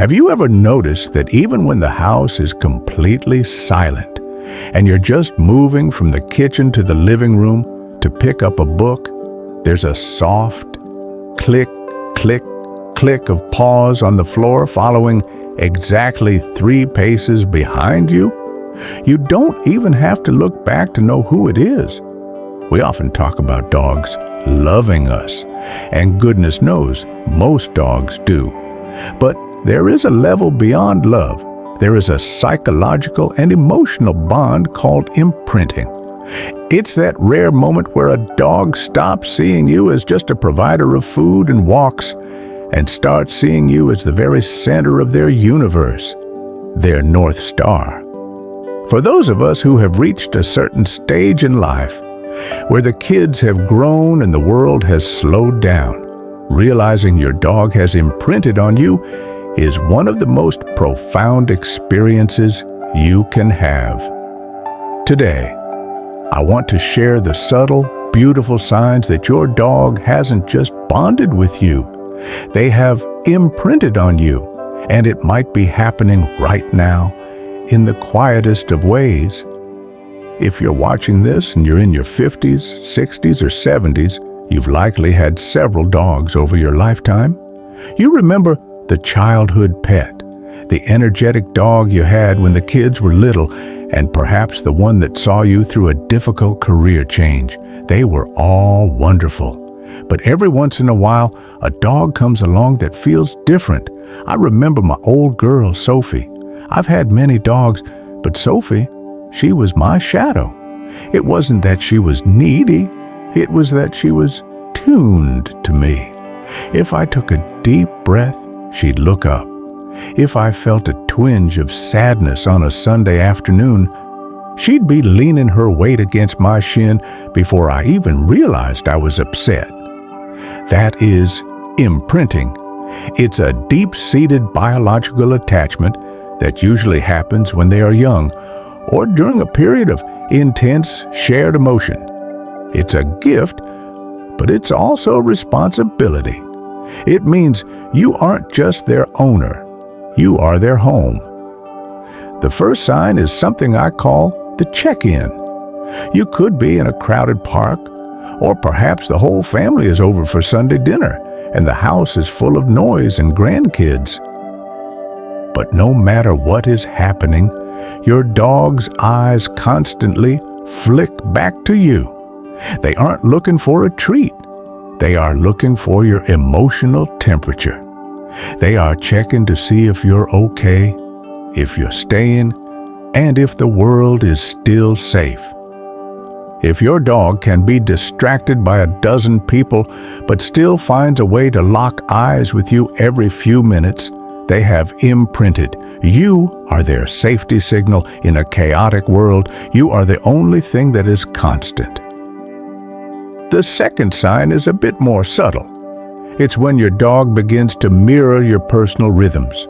Have you ever noticed that even when the house is completely silent and you're just moving from the kitchen to the living room to pick up a book, there's a soft click, click, click of paws on the floor following exactly 3 paces behind you? You don't even have to look back to know who it is. We often talk about dogs loving us, and goodness knows most dogs do. But there is a level beyond love. There is a psychological and emotional bond called imprinting. It's that rare moment where a dog stops seeing you as just a provider of food and walks and starts seeing you as the very center of their universe, their North Star. For those of us who have reached a certain stage in life, where the kids have grown and the world has slowed down, realizing your dog has imprinted on you is one of the most profound experiences you can have. Today, I want to share the subtle, beautiful signs that your dog hasn't just bonded with you. They have imprinted on you, and it might be happening right now in the quietest of ways. If you're watching this and you're in your 50s, 60s, or 70s, you've likely had several dogs over your lifetime. You remember the childhood pet, the energetic dog you had when the kids were little, and perhaps the one that saw you through a difficult career change. They were all wonderful. But every once in a while, a dog comes along that feels different. I remember my old girl, Sophie. I've had many dogs, but Sophie, she was my shadow. It wasn't that she was needy, it was that she was tuned to me. If I took a deep breath, she'd look up. If I felt a twinge of sadness on a Sunday afternoon, she'd be leaning her weight against my shin before I even realized I was upset. That is imprinting. It's a deep-seated biological attachment that usually happens when they are young or during a period of intense shared emotion. It's a gift, but it's also a responsibility. It means you aren't just their owner, you are their home. The first sign is something I call the check-in. You could be in a crowded park, or perhaps the whole family is over for Sunday dinner and the house is full of noise and grandkids. But no matter what is happening, your dog's eyes constantly flick back to you. They aren't looking for a treat. They are looking for your emotional temperature. They are checking to see if you're okay, if you're staying, and if the world is still safe. If your dog can be distracted by a dozen people but still finds a way to lock eyes with you every few minutes, they have imprinted. You are their safety signal in a chaotic world. You are the only thing that is constant. The second sign is a bit more subtle. It's when your dog begins to mirror your personal rhythms.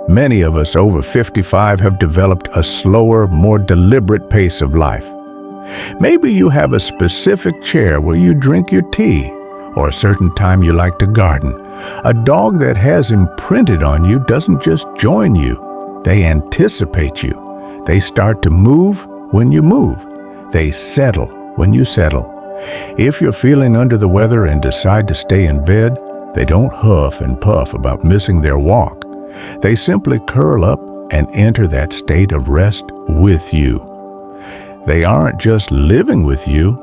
Many of us over 55 have developed a slower, more deliberate pace of life. Maybe you have a specific chair where you drink your tea, or a certain time you like to garden. A dog that has imprinted on you doesn't just join you, they anticipate you. They start to move when you move. They settle when you settle. If you're feeling under the weather and decide to stay in bed, they don't huff and puff about missing their walk. They simply curl up and enter that state of rest with you. They aren't just living with you,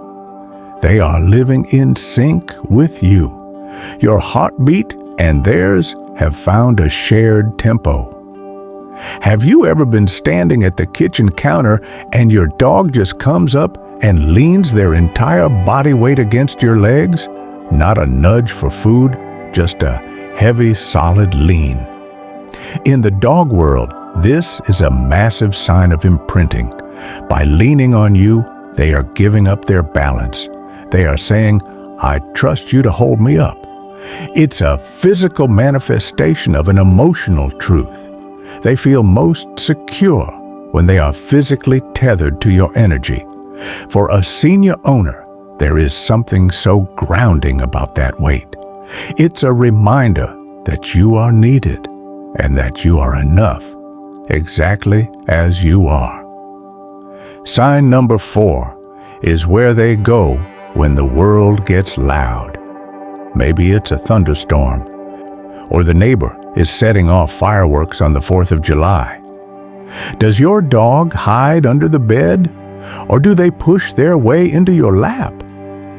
they are living in sync with you. Your heartbeat and theirs have found a shared tempo. Have you ever been standing at the kitchen counter and your dog just comes up and leans their entire body weight against your legs? Not a nudge for food, just a heavy, solid lean. In the dog world, this is a massive sign of imprinting. By leaning on you, they are giving up their balance. They are saying, I trust you to hold me up. It's a physical manifestation of an emotional truth. They feel most secure when they are physically tethered to your energy. For a senior owner, there is something so grounding about that weight. It's a reminder that you are needed, and that you are enough, exactly as you are. Sign number 4 is where they go when the world gets loud. Maybe it's a thunderstorm, or the neighbor is setting off fireworks on the 4th of July. Does your dog hide under the bed, or do they push their way into your lap?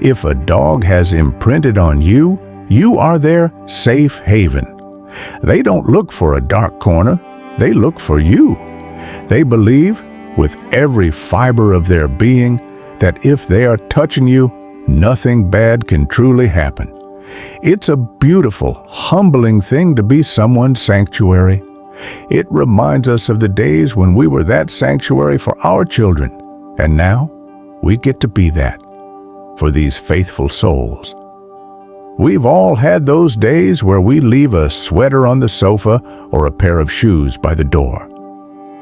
If a dog has imprinted on you, you are their safe haven. They don't look for a dark corner, they look for you. They believe, with every fiber of their being, that if they are touching you, nothing bad can truly happen. It's a beautiful, humbling thing to be someone's sanctuary. It reminds us of the days when we were that sanctuary for our children, and now we get to be that for these faithful souls. We've all had those days where we leave a sweater on the sofa or a pair of shoes by the door.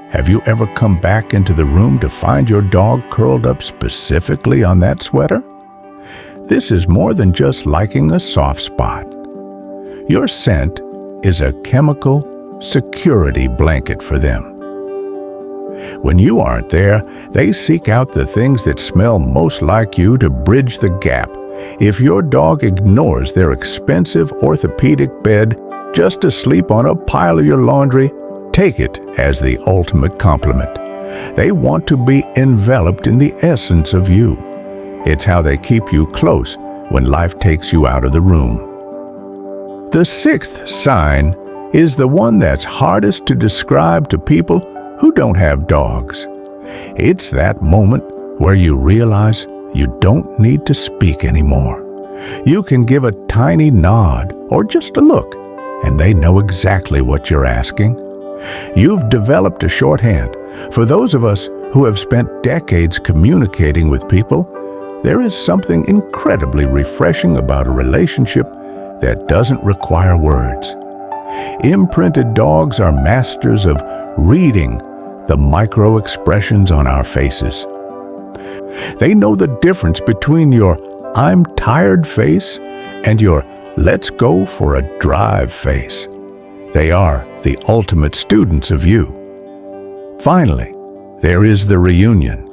Have you ever come back into the room to find your dog curled up specifically on that sweater? This is more than just liking a soft spot. Your scent is a chemical security blanket for them. When you aren't there, they seek out the things that smell most like you to bridge the gap. If your dog ignores their expensive orthopedic bed just to sleep on a pile of your laundry, take it as the ultimate compliment. They want to be enveloped in the essence of you. It's how they keep you close when life takes you out of the room. The 6th sign is the one that's hardest to describe to people who don't have dogs. It's that moment where you realize you don't need to speak anymore. You can give a tiny nod or just a look, and they know exactly what you're asking. You've developed a shorthand. For those of us who have spent decades communicating with people, there is something incredibly refreshing about a relationship that doesn't require words. Imprinted dogs are masters of reading the micro expressions on our faces. They know the difference between your "I'm tired" face and your "let's go for a drive" face. They are the ultimate students of you. Finally, there is the reunion.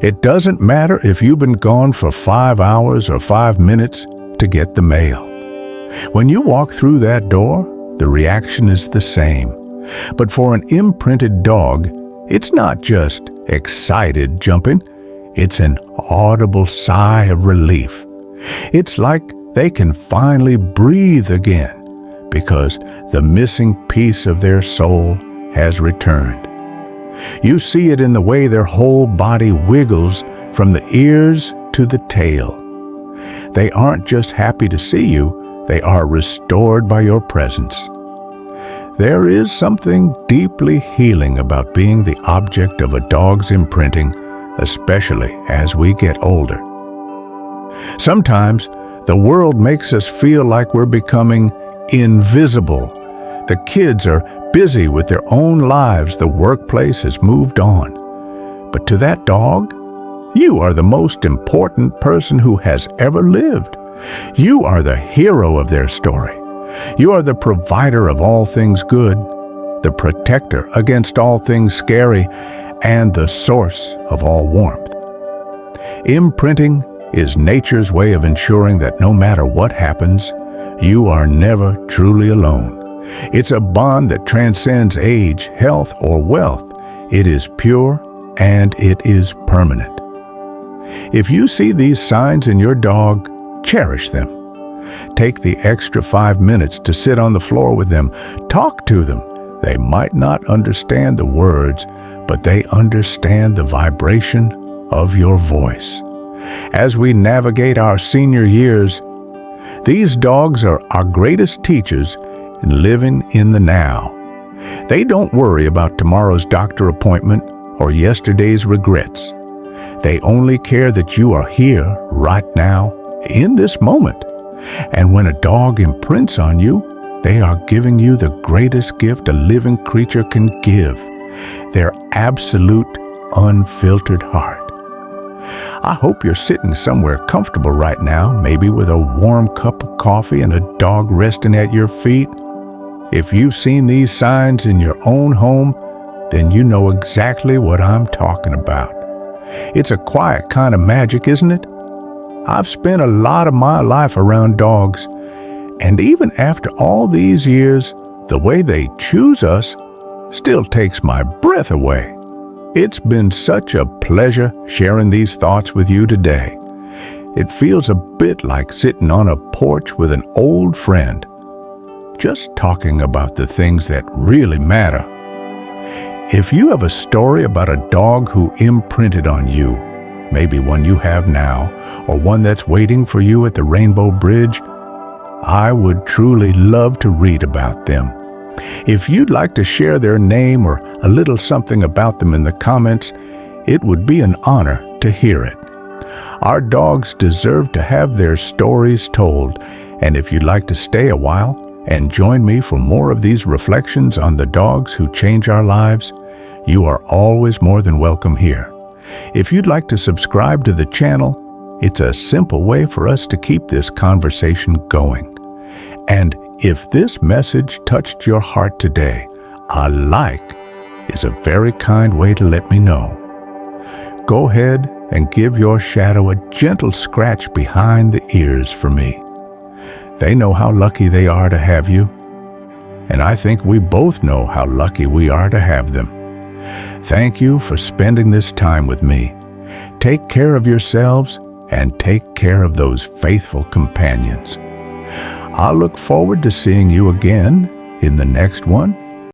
It doesn't matter if you've been gone for 5 hours or 5 minutes to get the mail. When you walk through that door, the reaction is the same. But for an imprinted dog, it's not just excited jumping, it's an audible sigh of relief. It's like they can finally breathe again because the missing piece of their soul has returned. You see it in the way their whole body wiggles from the ears to the tail. They aren't just happy to see you, they are restored by your presence. There is something deeply healing about being the object of a dog's imprinting, especially as we get older. Sometimes the world makes us feel like we're becoming invisible. The kids are busy with their own lives, the workplace has moved on. But to that dog, you are the most important person who has ever lived. You are the hero of their story. You are the provider of all things good, the protector against all things scary, and the source of all warmth. Imprinting is nature's way of ensuring that no matter what happens, you are never truly alone. It's a bond that transcends age, health, or wealth. It is pure and it is permanent. If you see these signs in your dog, cherish them. Take the extra 5 minutes to sit on the floor with them. Talk to them. They might not understand the words, but they understand the vibration of your voice. As we navigate our senior years, these dogs are our greatest teachers in living in the now. They don't worry about tomorrow's doctor appointment or yesterday's regrets. They only care that you are here right now, in this moment. And when a dog imprints on you, they are giving you the greatest gift a living creature can give, their absolute, unfiltered heart. I hope you're sitting somewhere comfortable right now, maybe with a warm cup of coffee and a dog resting at your feet. If you've seen these signs in your own home, then you know exactly what I'm talking about. It's a quiet kind of magic, isn't it? I've spent a lot of my life around dogs, and even after all these years, the way they choose us still takes my breath away. It's been such a pleasure sharing these thoughts with you today. It feels a bit like sitting on a porch with an old friend, just talking about the things that really matter. If you have a story about a dog who imprinted on you, maybe one you have now, or one that's waiting for you at the Rainbow Bridge, I would truly love to read about them. If you'd like to share their name or a little something about them in the comments, it would be an honor to hear it. Our dogs deserve to have their stories told, and if you'd like to stay a while and join me for more of these reflections on the dogs who change our lives, you are always more than welcome here. If you'd like to subscribe to the channel, it's a simple way for us to keep this conversation going. And if this message touched your heart today, a like is a very kind way to let me know. Go ahead and give your shadow a gentle scratch behind the ears for me. They know how lucky they are to have you, and I think we both know how lucky we are to have them. Thank you for spending this time with me. Take care of yourselves and take care of those faithful companions. I'll look forward to seeing you again in the next one.